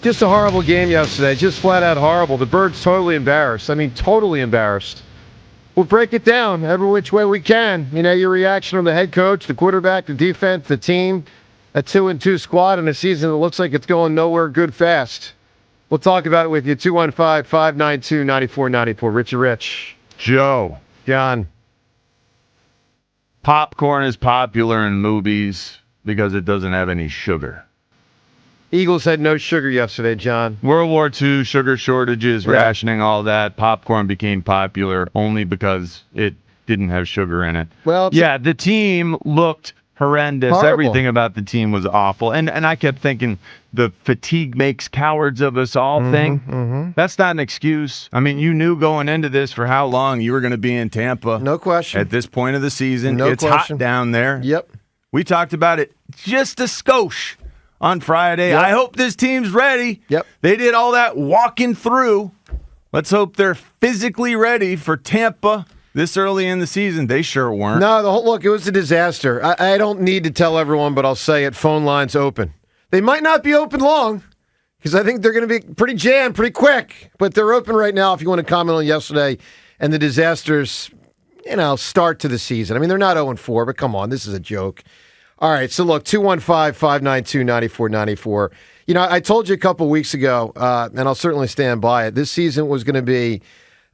Just a horrible game yesterday. Just flat out horrible. The Birds totally embarrassed. I mean, totally embarrassed. We'll break it down every which way we can. You know, your reaction from the head coach, the quarterback, the defense, the team. A 2-2 squad in a season that looks like it's going nowhere good fast. We'll talk about it with you. 215-592-9494. Richie Rich. Joe. John. Popcorn is popular in movies because it doesn't have any sugar. Eagles had no sugar yesterday, John. World War II, sugar shortages, rationing, all that. Popcorn became popular only because it didn't have sugar in it. Well, yeah, the team looked horrendous. Horrible. Everything about the team was awful. And I kept thinking the fatigue makes cowards of us all thing. That's not an excuse. I mean, you knew going into this for how long you were going to be in Tampa. No question. At this point of the season. No it's question. hot down there. Yep. We talked about it just a skosh on Friday. Yep. I hope this team's ready. Yep. They did all that walking through. Let's hope they're physically ready for Tampa this early in the season. They sure weren't. No, look, it was a disaster. I don't need to tell everyone, but I'll say it. Phone lines open. They might not be open long because I think they're going to be pretty jammed pretty quick, but they're open right now if you want to comment on yesterday and the disastrous, start to the season. I mean, they're not 0-4, but come on, this is a joke. All right, so look, 215-592-9494. I told you a couple weeks ago, and I'll certainly stand by it, this season was going to be,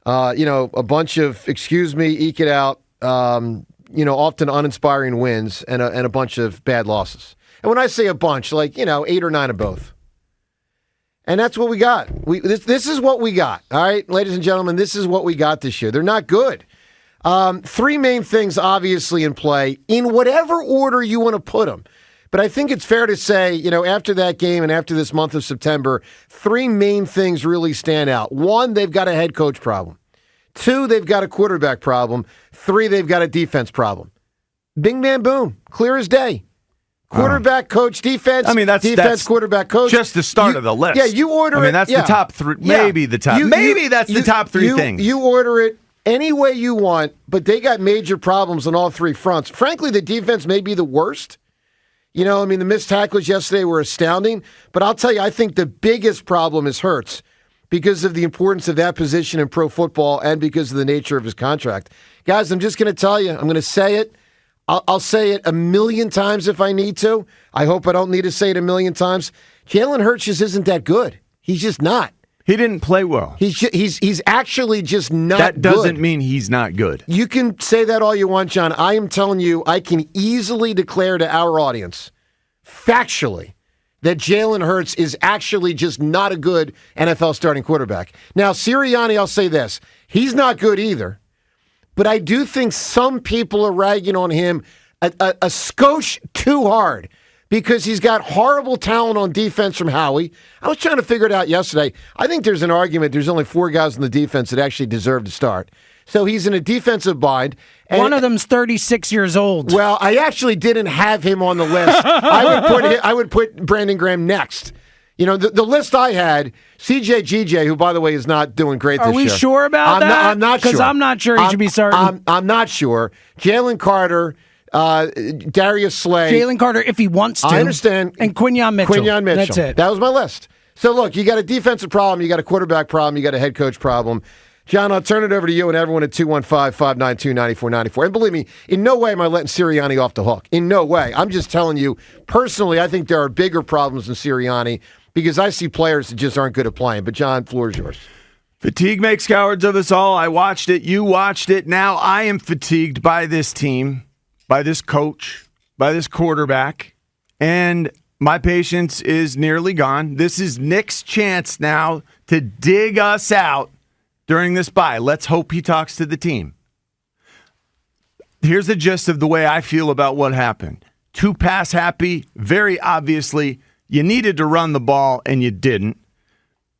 a bunch of, eke it out, often uninspiring wins and a bunch of bad losses. And when I say a bunch, 8 or 9 of both. And that's what we got. This is what we got, all right, ladies and gentlemen, this is what we got this year. They're not good. 3 main things obviously in play, in whatever order you want to put them. But I think it's fair to say, after that game and after this month of September, 3 main things really stand out. 1, they've got a head coach problem. 2, they've got a quarterback problem. 3, they've got a defense problem. Bing, bam, boom. Clear as day. Quarterback, coach, defense. I mean, that's quarterback, coach. Just the start of the list. Yeah, you order it. I mean, that's the top 3. Maybe the top. The top 3 things. You order it any way you want, but they got major problems on all 3 fronts. Frankly, the defense may be the worst. The missed tackles yesterday were astounding. But I'll tell you, I think the biggest problem is Hurts because of the importance of that position in pro football and because of the nature of his contract. Guys, I'm just going to tell you, I'm going to say it. I'll say it 1,000,000 times if I need to. I hope I don't need to say it 1,000,000 times. Jalen Hurts just isn't that good. He's just not. He didn't play well. He's actually just not good. That doesn't mean he's not good. You can say that all you want, John. I am telling you, I can easily declare to our audience, factually, that Jalen Hurts is actually just not a good NFL starting quarterback. Now, Sirianni, I'll say this. He's not good either. But I do think some people are ragging on him a skosh too hard because he's got horrible talent on defense from Howie. I was trying to figure it out yesterday. I think there's an argument there's only 4 guys on the defense that actually deserve to start. So he's in a defensive bind. One of them's 36 years old. Well, I actually didn't have him on the list. I would put Brandon Graham next. The list I had, CJ GJ, who, by the way, is not doing great this year. Are we sure about that? I'm not sure. Because I'm not sure he should be starting. I'm not sure. Jalen Carter, Darius Slay. Jalen Carter, if he wants to. I understand. And Quinyon Mitchell. That's it. That was my list. So, look, you got a defensive problem, you got a quarterback problem, you got a head coach problem. John, I'll turn it over to you and everyone at 215-592-9494. And believe me, in no way am I letting Sirianni off the hook. In no way. I'm just telling you, personally, I think there are bigger problems than Sirianni because I see players that just aren't good at playing. But, John, floor is yours. Fatigue makes cowards of us all. I watched it. You watched it. Now I am fatigued by this team, by this coach, by this quarterback, and my patience is nearly gone. This is Nick's chance now to dig us out during this bye. Let's hope he talks to the team. Here's the gist of the way I feel about what happened. 2 pass happy, very obviously. You needed to run the ball, and you didn't.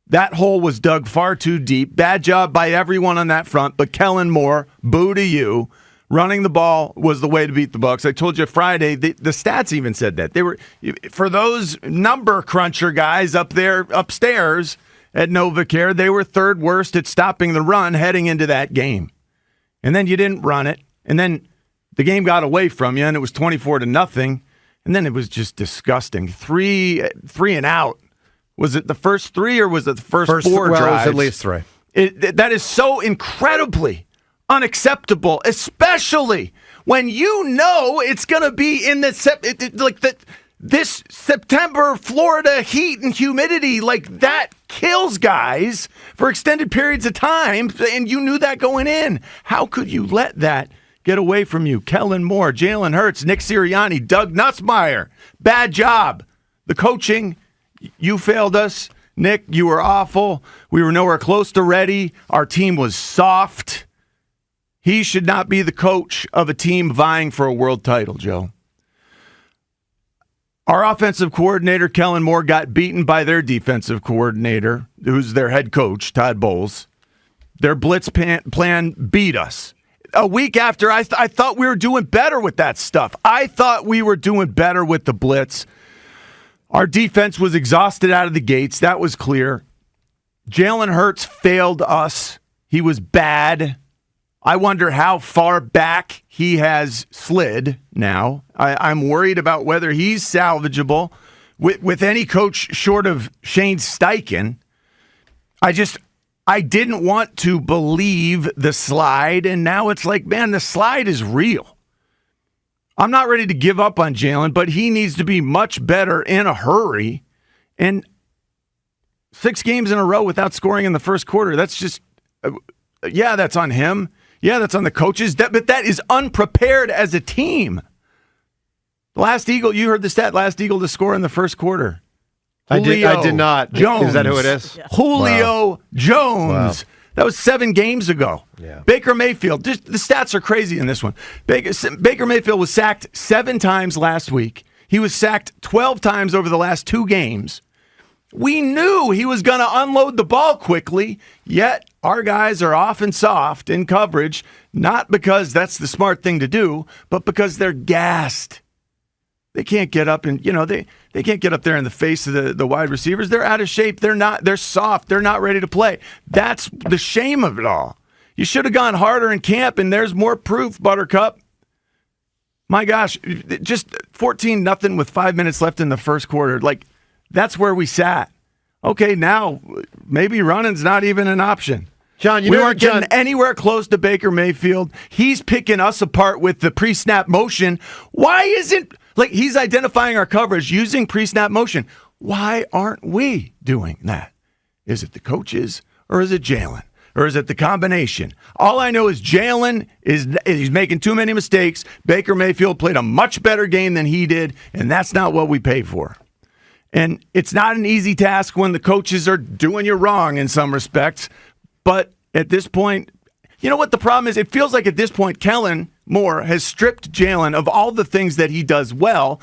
That hole was dug far too deep. Bad job by everyone on that front, but Kellen Moore, boo to you. Running the ball was the way to beat the Bucs. I told you Friday, the stats even said that. They were, for those number cruncher guys up there upstairs at NovaCare, they were 3rd worst at stopping the run heading into that game. And then you didn't run it, and then the game got away from you, and it was 24-0. And then it was just disgusting. 3 and out Was it the first 3 or was it the first 4 drives? Well, it was at least 3. That is so incredibly unacceptable, especially when you know it's going to be in this September Florida heat and humidity. Like, that kills guys for extended periods of time, and you knew that going in. How could you let that get away from you? Kellen Moore, Jalen Hurts, Nick Sirianni, Doug Nussmeier. Bad job. The coaching, you failed us. Nick, you were awful. We were nowhere close to ready. Our team was soft. He should not be the coach of a team vying for a world title, Joe. Our offensive coordinator, Kellen Moore, got beaten by their defensive coordinator, who's their head coach, Todd Bowles. Their blitz plan beat us. A week after, I thought we were doing better with that stuff. I thought we were doing better with the blitz. Our defense was exhausted out of the gates. That was clear. Jalen Hurts failed us. He was bad. I wonder how far back he has slid now. I'm worried about whether he's salvageable with any coach short of Shane Steichen. I didn't want to believe the slide, and now it's like, man, the slide is real. I'm not ready to give up on Jalen, but he needs to be much better in a hurry. And 6 games in a row without scoring in the first quarter, that's just, that's on him. Yeah, that's on the coaches. But that is unprepared as a team. Last Eagle, you heard the stat, last Eagle to score in the first quarter. I did not. Jones. Is that who it is? Yeah. Julio Jones. Wow. That was 7 games ago. Yeah. Baker Mayfield. The stats are crazy in this one. Baker Mayfield was sacked 7 times last week. He was sacked 12 times over the last 2 games. We knew he was going to unload the ball quickly, yet our guys are often soft in coverage, not because that's the smart thing to do, but because they're gassed. They can't get up and, they can't get up there in the face of the wide receivers. They're out of shape. They're soft. They're not ready to play. That's the shame of it all. You should have gone harder in camp, and there's more proof, Buttercup. My gosh, just 14-0 with 5 minutes left in the first quarter. Like, that's where we sat. Okay, now maybe running's not even an option. John, we weren't getting anywhere close to Baker Mayfield. He's picking us apart with the pre-snap motion. Why isn't, he's identifying our coverage using pre-snap motion. Why aren't we doing that? Is it the coaches or is it Jalen? Or is it the combination? All I know is Jalen he's making too many mistakes. Baker Mayfield played a much better game than he did, and that's not what we paid for. And it's not an easy task when the coaches are doing you wrong in some respects. But at this point, you know what the problem is? It feels like at this point, Kellen Moore has stripped Jalen of all the things that he does well.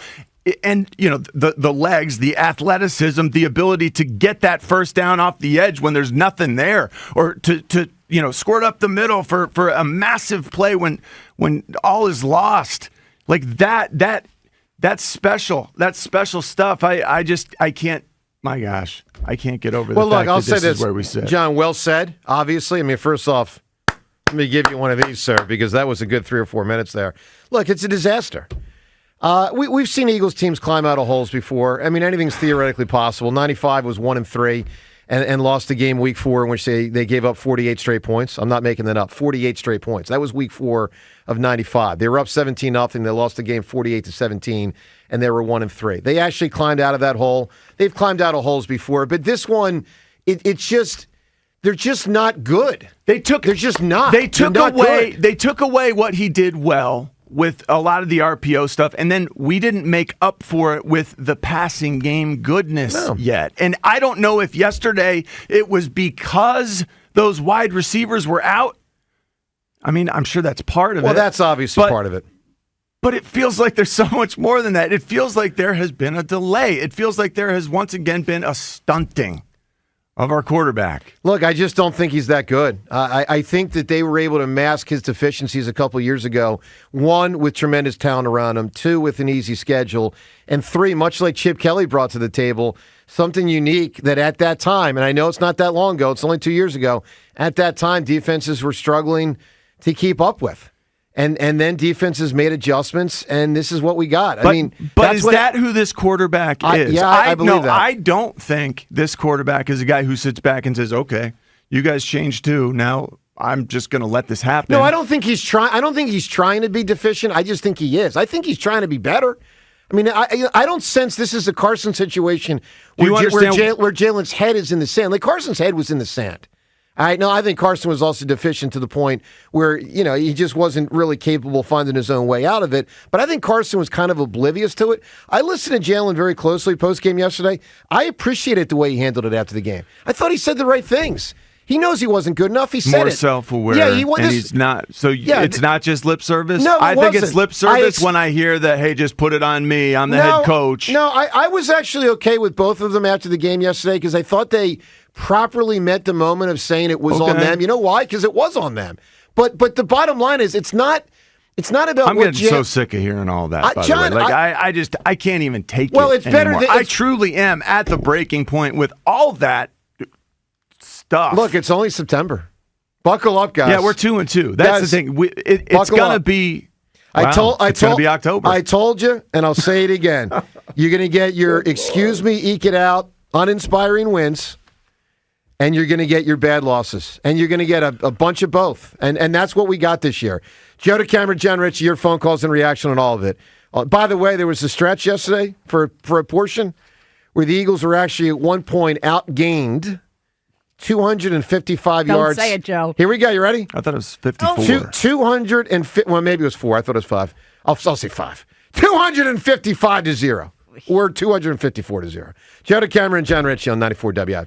And, the legs, the athleticism, the ability to get that first down off the edge when there's nothing there. Or to squirt up the middle for a massive play when all is lost. Like That's special. That's special stuff. I can't. My gosh, I can't get over the fact that this is where we sit. John, well said. Obviously, I mean, first off, let me give you one of these, sir, because that was a good 3 or 4 minutes there. Look, it's a disaster. We've seen Eagles teams climb out of holes before. I mean, anything's theoretically possible. 95 was 1-3 and lost a game week 4 in which they gave up 48 straight points. I'm not making that up. 48 straight points. That was week 4 of 95. They were up 17-0. They lost the game 48-17, and they were 1-3. They actually climbed out of that hole. They've climbed out of holes before, but this one, it's just they're just not good. They're just not. They took away what he did well with a lot of the RPO stuff, and then we didn't make up for it with the passing game goodness yet. And I don't know if yesterday it was because those wide receivers were out. I mean, I'm sure that's part of it. Well, that's obviously part of it. But it feels like there's so much more than that. It feels like there has been a delay. It feels like there has once again been a stunting of our quarterback. Look, I just don't think he's that good. I think that they were able to mask his deficiencies a couple years ago. 1, with tremendous talent around him. 2, with an easy schedule. And 3, much like Chip Kelly brought to the table, something unique that at that time, and I know it's not that long ago, it's only 2 years ago, at that time defenses were struggling to keep up with. And then defenses made adjustments, and this is what we got. But is that who this quarterback is? Yeah, I believe that. I don't think this quarterback is a guy who sits back and says, okay, you guys changed too. Now I'm just going to let this happen. No, I don't think he's trying. I don't think he's trying to be deficient. I just think he is. I think he's trying to be better. I mean, I don't sense this is a Carson situation where Jalen's head is in the sand. Like, Carson's head was in the sand. All right, no, I think Carson was also deficient to the point where, he just wasn't really capable of finding his own way out of it. But I think Carson was kind of oblivious to it. I listened to Jalen very closely post-game yesterday. I appreciated the way he handled it after the game. I thought he said the right things. He knows he wasn't good enough. He said it. More self-aware. Yeah, he's not. So it's not just lip service? No, I think it's lip service when I hear that, hey, just put it on me. I'm the head coach. No, I was actually okay with both of them after the game yesterday because I thought they properly met the moment of saying it was on them. You know why? Because it was on them. But the bottom line is it's not about. I'm getting so sick of hearing all that. By John, the way. I can't even take it. Well, it's anymore. better. I truly am at the breaking point with all that stuff. Look, it's only September. Buckle up, guys. Yeah, we're 2-2. That's the thing. It's gonna be. It's gonna be October. I told you, and I'll say it again. You're gonna get your excuse me, eke it out, uninspiring wins. And you're going to get your bad losses. And you're going to get a bunch of both. And that's what we got this year. Joe DeCamera, Jen Rich, your phone calls and reaction on all of it. By the way, there was a stretch yesterday for a portion where the Eagles were actually at one point outgained 255 yards. Don't say it, Joe. Here we go. You ready? I thought it was 54. 250. Well, maybe it was 4. I thought it was 5. I'll say 5. 255-0. Or 254-0. Joe DeCamera and Jen Rich on 94 WIP.